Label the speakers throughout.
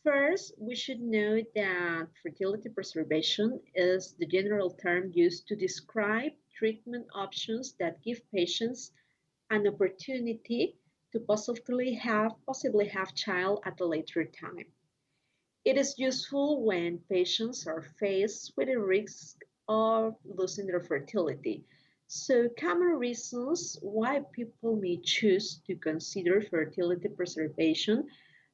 Speaker 1: First, we should know that fertility preservation is the general term used to describe treatment options that give patients an opportunity to possibly have child at a later time. It is useful when patients are faced with a risk of losing their fertility. So, common reasons why people may choose to consider fertility preservation.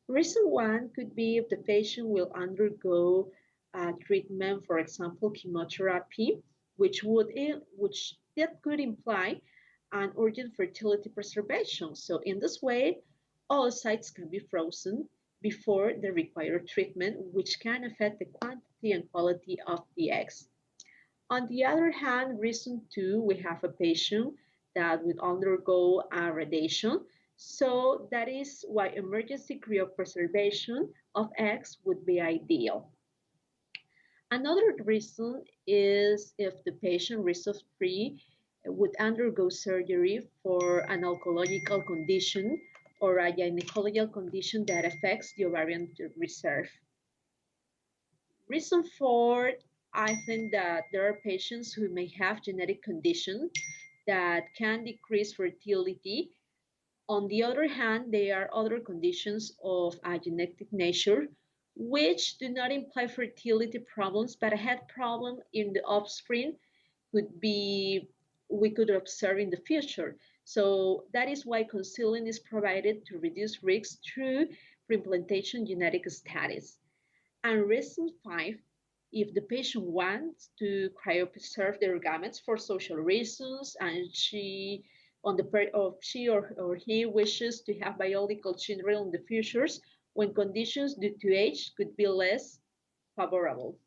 Speaker 1: Reason one could be if the patient will undergo treatment, for example, chemotherapy, which that could imply an urgent fertility preservation. So in this way, all sites can be frozen before the required treatment, which can affect the quantity and quality of the eggs. On the other hand, reason two, we have a patient that will undergo a radiation. So that is why emergency cryopreservation of eggs would be ideal. Another reason is if the patient risk-free would undergo surgery for an oncological condition or a gynecological condition that affects the ovarian reserve. Reason for, I think that there are patients who may have genetic conditions that can decrease fertility. On the other hand, there are other conditions of a genetic nature which do not imply fertility problems, but a health problem in the offspring could be we could observe in the future. So that is why counseling is provided to reduce risks through preimplantation genetic status. And reason five, if the patient wants to cryopreserve their gametes for social reasons and she or he wishes to have biological children in the futures when conditions due to age could be less favorable.